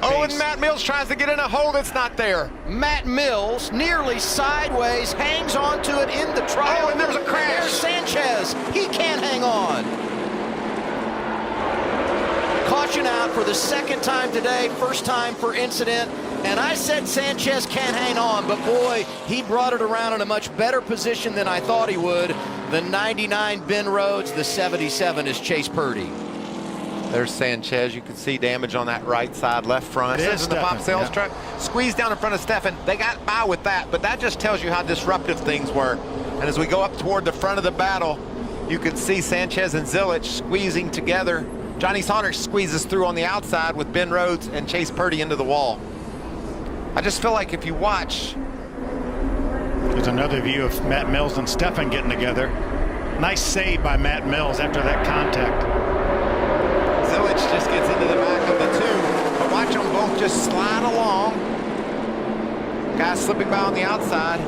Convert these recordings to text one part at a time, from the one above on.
Oh, and Matt Mills tries to get in a hole that's not there. Matt Mills nearly sideways, hangs onto it in the trial. Oh, and there's a crash. There's Sanchez. He can't hang on. Caution out for the second time today, first time for incident. And I said Sanchez can't hang on, but boy, he brought it around in a much better position than I thought he would. The 99 Ben Rhodes, the 77 is Chase Purdy. There's Sanchez. You can see damage on that right side, left front. This is the Bob Sales truck. Squeezed down in front of Stephan. They got by with that, but that just tells you how disruptive things were. And as we go up toward the front of the battle, you can see Sanchez and Zilich squeezing together. Johnny Saunders squeezes through on the outside with Ben Rhodes and Chase Purdy into the wall. I just feel like if you watch. There's another view of Matt Mills and Stephan getting together. Nice save by Matt Mills after that contact. Zilich just gets into the back of the two, but watch them both just slide along. Guys slipping by on the outside.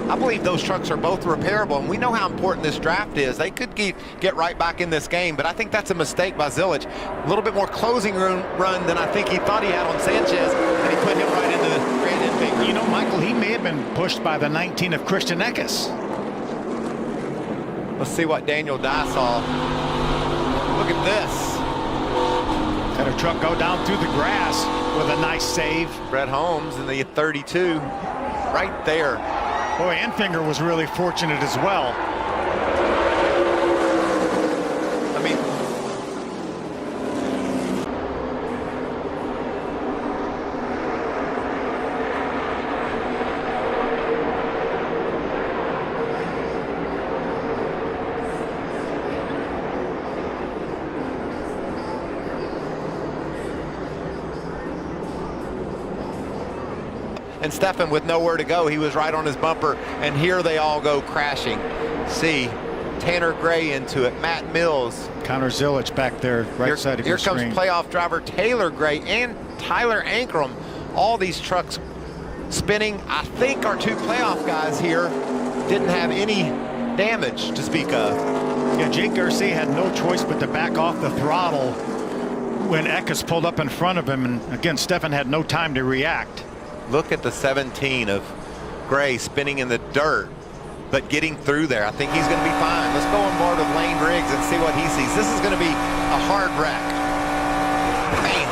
I believe those trucks are both repairable, and we know how important this draft is. They could get right back in this game, but I think that's a mistake by Zilich. A little bit more closing run than I think he thought he had on Sanchez, and he put him right into the Grand Infinger. You know, Michael, he may have been pushed by the 19 of Christian Eckes. Let's see what Daniel Dye saw. Look at this. Had a truck go down through the grass with a nice save. Brett Holmes in the 32, right there. Boy, Enfinger was really fortunate as well. I mean, and Stephan with nowhere to go. He was right on his bumper, and here they all go crashing. See Tanner Gray into it, Matt Mills. Connor Zilich back there, right side of your screen. Here comes playoff driver Taylor Gray and Tyler Ankrum. All these trucks spinning. I think our two playoff guys here didn't have any damage to speak of. Yeah, Jake Garcia had no choice but to back off the throttle when Eckes pulled up in front of him, and again, Stephan had no time to react. Look at the 17 of Gray spinning in the dirt, but getting through there. I think he's going to be fine. Let's go on board with Lane Riggs and see what he sees. This is going to be a hard wreck. Bam.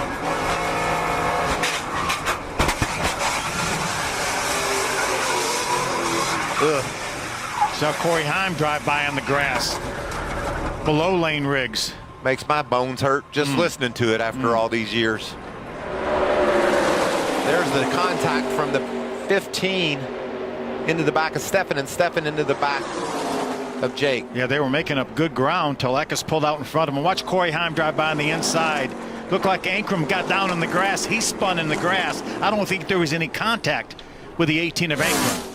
Ugh. Saw Corey Heim drive by on the grass below Lane Riggs. Makes my bones hurt just listening to it after all these years. There's the contact from the 15 into the back of Stephan, and Stephan into the back of Jake. Yeah, they were making up good ground till Eckes pulled out in front of him. Watch Corey Heim drive by on the inside. Looked like Ankrum got down in the grass. He spun in the grass. I don't think there was any contact with the 18 of Ankrum.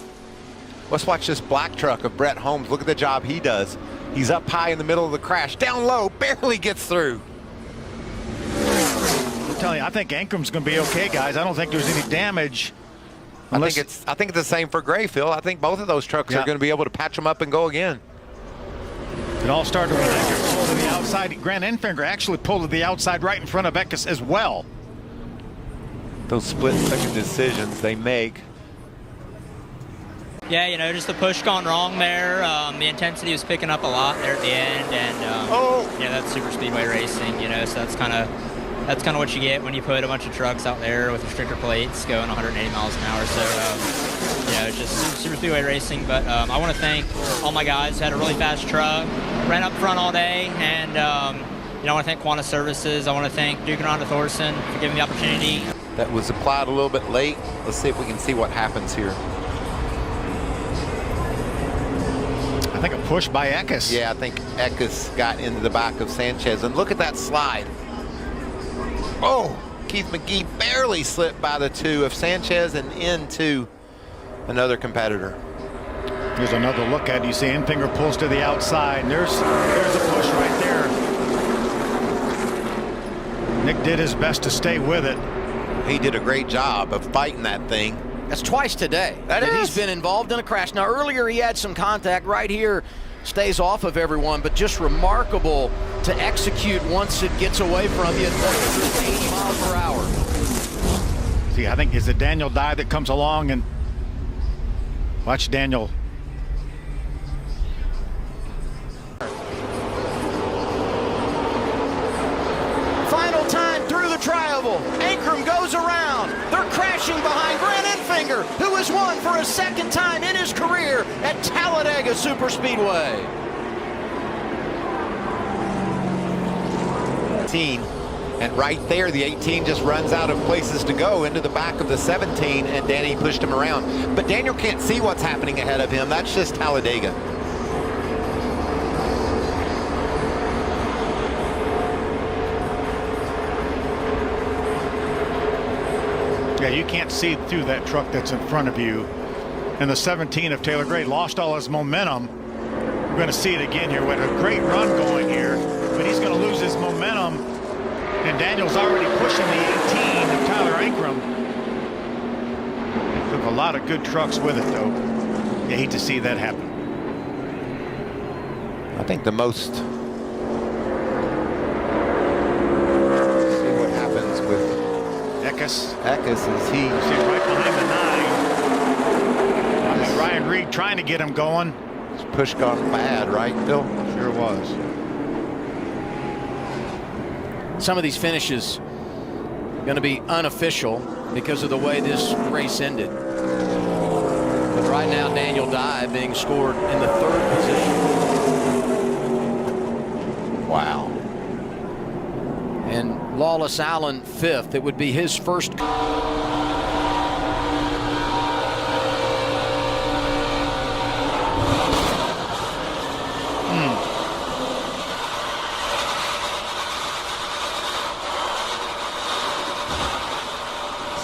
Let's watch this black truck of Brett Holmes. Look at the job he does. He's up high in the middle of the crash. Down low, barely gets through. I'm telling you, I think Ankrum's going to be okay, guys. I don't think there's any damage. I think it's the same for Gray, Phil. I think both of those trucks are going to be able to patch them up and go again. It all started when Eckes pulled to the outside. Grant Enfinger actually pulled to the outside right in front of Eckes as well. Those split-second decisions they make. Yeah, you know, just the push gone wrong there. The intensity was picking up a lot there at the end, and yeah, that's super speedway racing. You know, so that's kind of what you get when you put a bunch of trucks out there with restrictor plates going 180 miles an hour. So, yeah, it's just super speedway racing. But I want to thank all my guys who had a really fast truck, ran up front all day, and you know, I want to thank Quanta Services. I want to thank Duke and Rhonda Thorson for giving me the opportunity. That was applied a little bit late. Let's see if we can see what happens here. I think a push by Eckes. Yeah, I think Eckes got into the back of Sanchez. And look at that slide. Oh, Keith McGee barely slipped by the two of Sanchez and into another competitor. Here's another look at it. You see Enfinger pulls to the outside. And there's a push right there. Nick did his best to stay with it. He did a great job of fighting that thing. That's twice today that he's been involved in a crash. Now, earlier he had some contact right here, stays off of everyone, but just remarkable to execute once it gets away from you at 80 miles per hour. See, I think it's a Daniel Dye that comes along, and watch Daniel. Final time through the tri-oval. Ankrum goes around. They're crashing behind Grant Enfinger, who has won for a second time in his career at Talladega Superspeedway. And right there, the 18 just runs out of places to go into the back of the 17, and Danny pushed him around. But Daniel can't see what's happening ahead of him. That's just Talladega. Yeah, you can't see through that truck that's in front of you. And the 17 of Taylor Gray lost all his momentum. We're going to see it again here. We had a great run going here, but he's going to lose his momentum. And Daniel's already pushing the 18 of Tyler Ankrum. Took a lot of good trucks with it, though. You hate to see that happen. I think the most... Eckes is he. See right behind the 9. I mean, Ryan Reed trying to get him going. His push gone bad, right, Bill? Sure was. Some of these finishes going to be unofficial because of the way this race ended. But right now, Daniel Dye being scored in the 3rd position. Wow. And Lawless Allen 5th. It would be his first.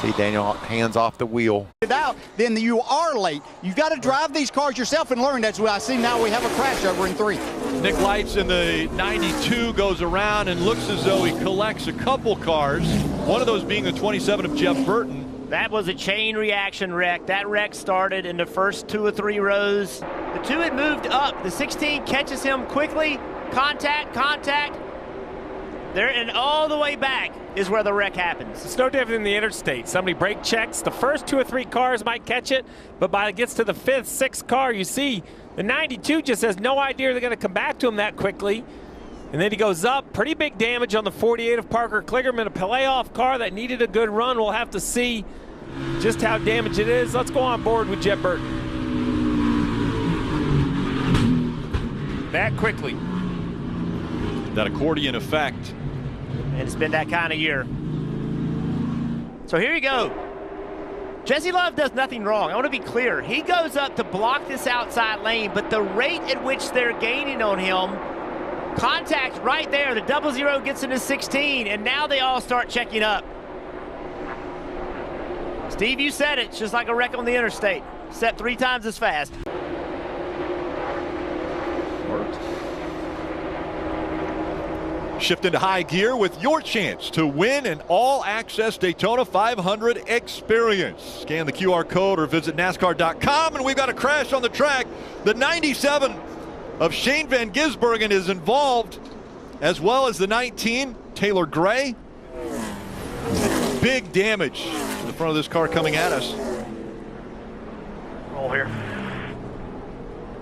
See Daniel hands off the wheel. Out, then you are late. You've got to drive these cars yourself and learn. That's what I see now. We have a crash over in 3. Nick Lights in the 92 goes around and looks as though he collects a couple cars, one of those being the 27 of Jeff Burton. That was a chain reaction wreck. That wreck started in the first 2 or 3 rows. The 2 had moved up. The 16 catches him quickly. Contact. There and all the way back is where the wreck happens. It's no different than the interstate. Somebody brake checks. The first 2 or 3 cars might catch it, but by it gets to the 5th, 6th car, you see the 92 just has no idea they're going to come back to him that quickly. And then he goes up. Pretty big damage on the 48 of Parker Kligerman, a playoff car that needed a good run. We'll have to see just how damaged it is. Let's go on board with Jeff Burton. That quickly. That accordion effect. And it's been that kind of year. So here you go. Jesse Love does nothing wrong. I want to be clear. He goes up to block this outside lane, but the rate at which they're gaining on him, contact right there. The 00 gets into 16, and now they all start checking up. Steve, you said it. It's just like a wreck on the interstate, except 3 times as fast. Shift into high gear with your chance to win an all-access Daytona 500 experience. Scan the QR code or visit NASCAR.com, and we've got a crash on the track. The 97 of Shane Van Gisbergen is involved, as well as the 19, Taylor Gray. Big damage to the front of this car coming at us. Roll here.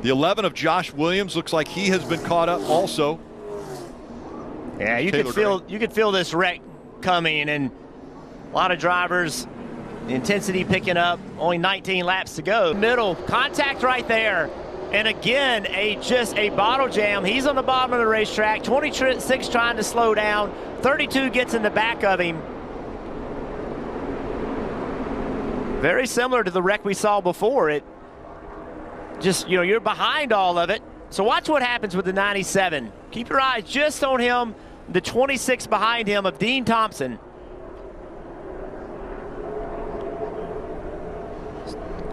The 11 of Josh Williams looks like he has been caught up also. Yeah, you could feel this wreck coming, and a lot of drivers, the intensity picking up. Only 19 laps to go. Middle contact right there, and again just a bottle jam. He's on the bottom of the racetrack. 26 trying to slow down. 32 gets in the back of him. Very similar to the wreck we saw before. It just, you're behind all of it. So watch what happens with the 97. Keep your eyes just on him. The 26 behind him of Dean Thompson.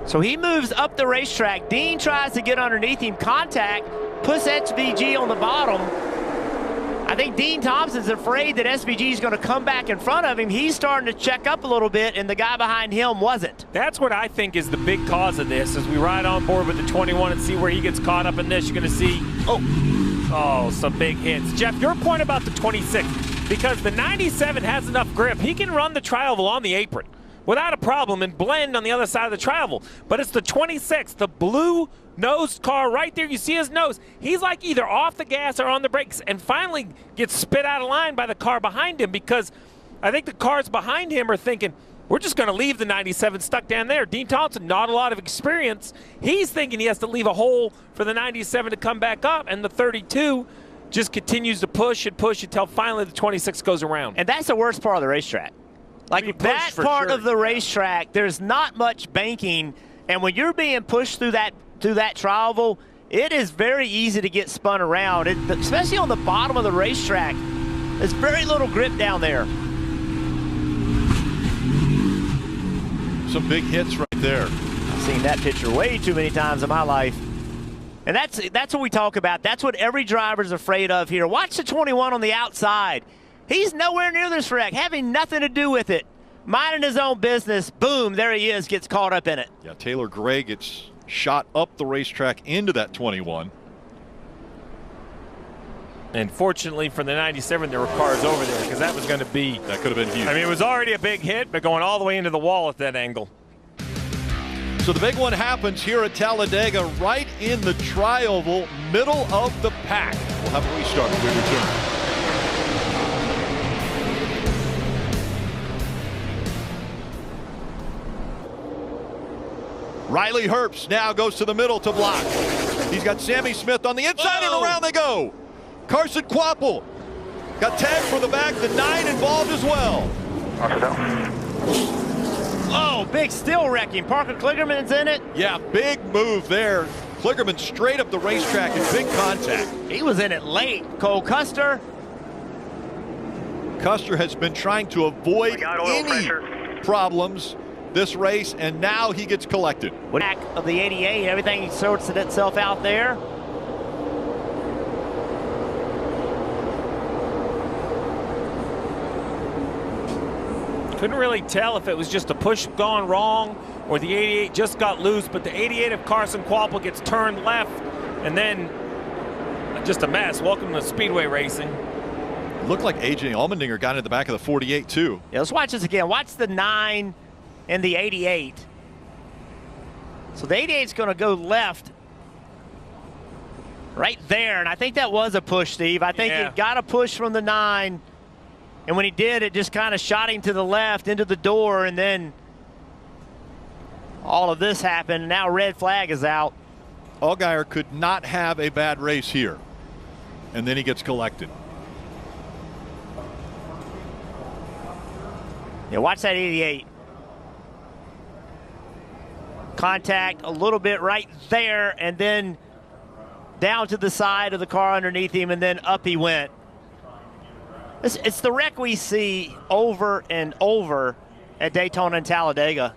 So he moves up the racetrack. Dean tries to get underneath him. Contact, puts SVG on the bottom. I think Dean Thompson's afraid that SVG is going to come back in front of him. He's starting to check up a little bit, and the guy behind him wasn't. That's what I think is the big cause of this. As we ride on board with the 21 and see where he gets caught up in this, you're going to see, some big hits. Jeff, your point about the 26, because the 97 has enough grip. He can run the tri-oval on the apron. without a problem and blend on the other side of the tri-oval. But it's the 26, the blue nosed car right there. You see his nose. He's like either off the gas or on the brakes, and finally gets spit out of line by the car behind him, because I think the cars behind him are thinking, we're just going to leave the 97 stuck down there. Dean Thompson, not a lot of experience. He's thinking he has to leave a hole for the 97 to come back up, and the 32 just continues to push and push until finally the 26 goes around. And that's the worst part of the racetrack. Like that part of the racetrack, there's not much banking, and when you're being pushed through that tri-oval, it is very easy to get spun around, especially on the bottom of the racetrack. There's very little grip down there. Some big hits right there. I've seen that picture way too many times in my life. And that's what we talk about. That's what every driver's afraid of here. Watch the 21 on the outside. He's nowhere near this wreck, having nothing to do with it. Minding his own business. Boom, there he is, gets caught up in it. Yeah, Taylor Gray gets shot up the racetrack into that 21. And fortunately for the 97, there were cars over there, because that was going to be... That could have been huge. I mean, it was already a big hit, but going all the way into the wall at that angle. So the big one happens here at Talladega, right in the tri-oval, middle of the pack. We'll have a restart when we return. Riley Herbst now goes to the middle to block. He's got Sammy Smith on the inside, and around they go. Carson Quapple got tagged for the back. The 9 involved as well. Oh, big still wrecking. Parker Kligerman's in it. Yeah, big move there. Kligerman straight up the racetrack in big contact. He was in it late. Cole Custer. Custer has been trying to avoid any problems this race, and now he gets collected. Back of the 88, everything sorts itself out there. Couldn't really tell if it was just a push gone wrong or the 88 just got loose, but the 88 of Carson Quapple gets turned left, and then just a mess. Welcome to speedway racing. Looked like AJ Allmendinger got into the back of the 48 too. Yeah, let's watch this again. Watch the 9 and the 88. So the 88 is going to go left right there, and I think that was a push, Steve. I think he got a push from the 9. And when he did, it just kind of shot him to the left into the door, and then all of this happened. Now red flag is out. Allgaier could not have a bad race here. And then he gets collected. Yeah, watch that 88. Contact a little bit right there, and then down to the side of the car underneath him, and then up he went. It's the wreck we see over and over at Daytona and Talladega.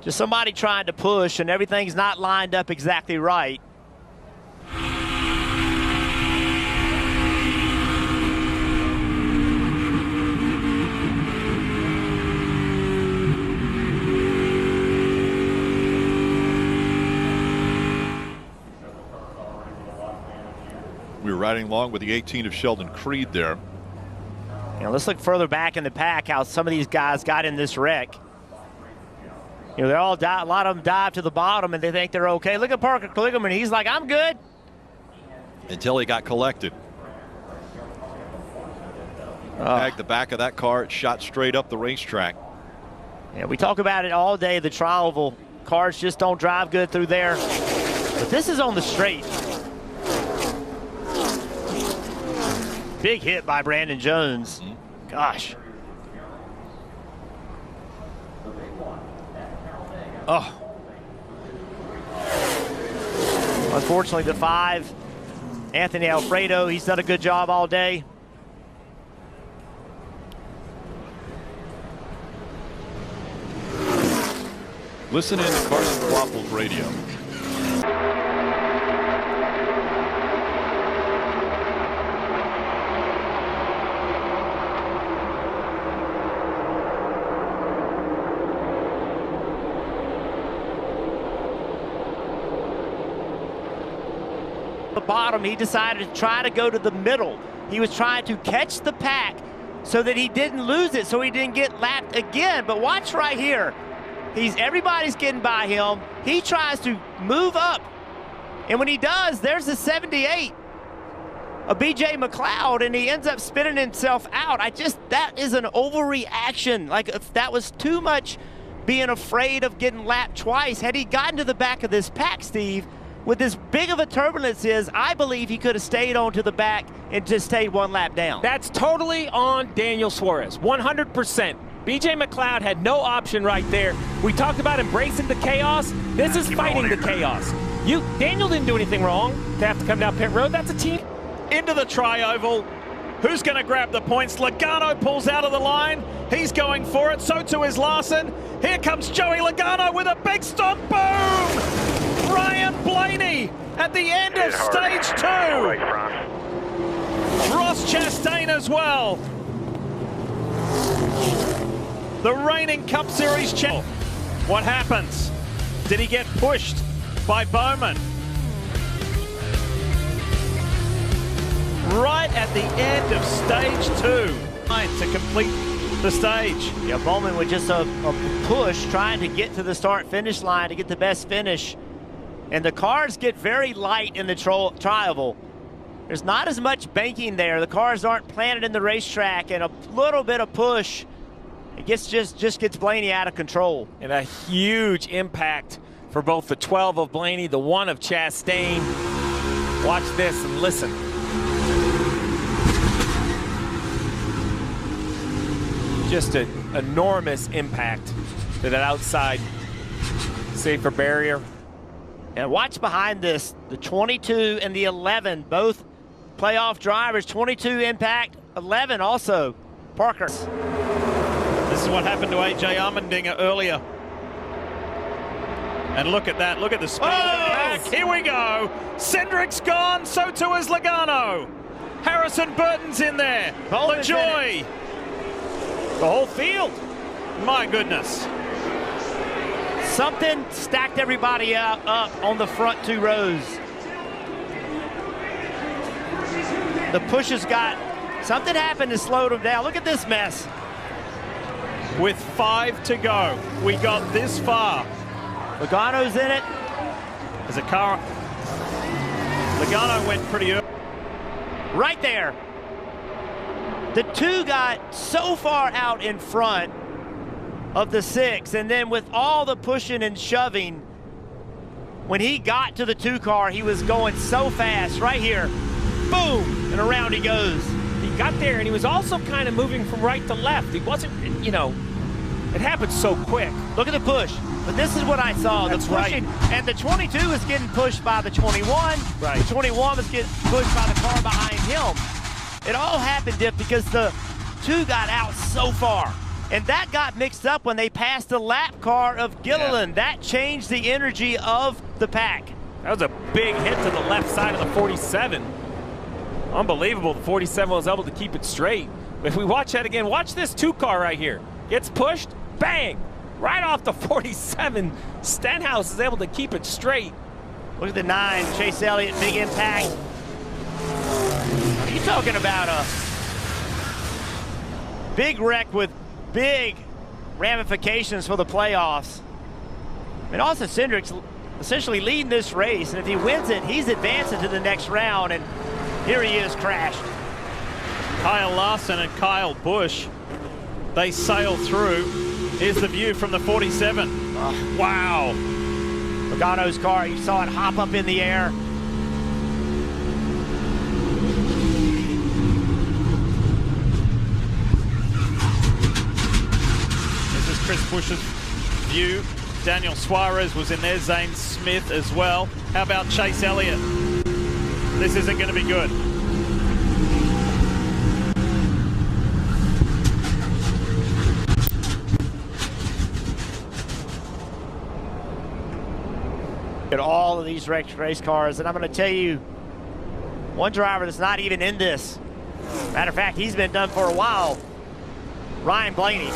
Just somebody trying to push, and everything's not lined up exactly right. We were riding along with the 18 of Sheldon Creed there. You know, let's look further back in the pack how some of these guys got in this wreck. You know, they're all a lot of them dive to the bottom and they think they're okay. Look at Parker Kligerman. He's like, I'm good. Until he got collected. Tagged the back of that car. It shot straight up the racetrack. Yeah, we talk about it all day. The tri-oval cars just don't drive good through there. But this is on the straight. Big hit by Brandon Jones. Gosh. Oh. Unfortunately, the 5, Anthony Alfredo, he's done a good job all day. Listen in to Carson Quapple's radio. The bottom, he decided to try to go to the middle. He was trying to catch the pack so that he didn't lose it, so he didn't get lapped again. But watch right here. Everybody's getting by him. He tries to move up. And when he does, there's a 78 of B.J. McLeod, and he ends up spinning himself out. That is an overreaction. Like, if that was too much being afraid of getting lapped twice. Had he gotten to the back of this pack, Steve, with as big of a turbulence is, I believe he could have stayed on to the back and just stayed one lap down. That's totally on Daniel Suarez, 100%. B.J. McLeod had no option right there. We talked about embracing the chaos. This is fighting the chaos. Daniel didn't do anything wrong to have to come down pit road. That's a team. Into the tri-oval. Who's going to grab the points? Logano pulls out of the line. He's going for it. So too is Larson. Here comes Joey Logano with a big stomp. Boom! Ryan Blaney at the end of stage 2. Ross Chastain as well. The reigning Cup Series champ. What happens? Did he get pushed by Bowman? Right at the end of stage 2 to complete the stage. Yeah, Bowman with just a push trying to get to the start-finish line to get the best finish. And the cars get very light in the tri-oval. There's not as much banking there. The cars aren't planted in the racetrack, and a little bit of push, it just gets Blaney out of control. And a huge impact for both the 12 of Blaney, the 1 of Chastain. Watch this and listen. Just an enormous impact to that outside safer barrier. And watch behind this, the 22 and the 11, both playoff drivers. 22 impact, 11 also. Parker. This is what happened to A.J. Allmendinger earlier. And look at that. Look at the speed of the pack. Here we go. Cindric's gone. So too is Logano. Harrison Burton's in there. LaJoy. The whole field. My goodness. Something stacked everybody up on the front 2 rows. The pushes something happened to slow them down. Look at this mess. With 5 to go, we got this far. Logano's in it. As a car, Logano went pretty early. Right there. The 2 got so far out in front of the 6, and then with all the pushing and shoving, when he got to the 2 car, he was going so fast. Right here, boom, and around he goes. He got there, and he was also kind of moving from right to left. He wasn't, it happened so quick. Look at the push. But this is what I saw. That's the pushing, right. And the 22 was getting pushed by the 21. Right. The 21 was getting pushed by the car behind him. It all happened, Dick, because the 2 got out so far. And that got mixed up when they passed the lap car of Gilliland. Yeah. That changed the energy of the pack. That was a big hit to the left side of the 47. Unbelievable. The 47 was able to keep it straight. But if we watch that again, watch this 2 car right here. Gets pushed, bang, right off the 47. Stenhouse is able to keep it straight. Look at the 9, Chase Elliott, big impact. You're talking about a big wreck with big ramifications for the playoffs. And Austin Cindric's essentially leading this race, and if he wins it, he's advancing to the next round, and here he is, crashed. Kyle Larson and Kyle Busch, they sail through. Here's the view from the 47. Wow. Logano's car, you saw it hop up in the air. This is Chris Busch's view. Daniel Suarez was in there, Zane Smith as well. How about Chase Elliott? This isn't going to be good. At all of these race cars, and I'm going to tell you, one driver that's not even in this. Matter of fact, he's been done for a while. Ryan Blaney.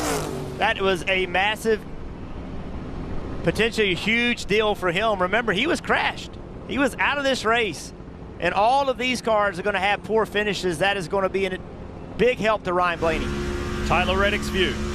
That was a massive, potentially huge deal for him. Remember, he was crashed. He was out of this race. And all of these cars are going to have poor finishes. That is going to be a big help to Ryan Blaney. Tyler Reddick's view.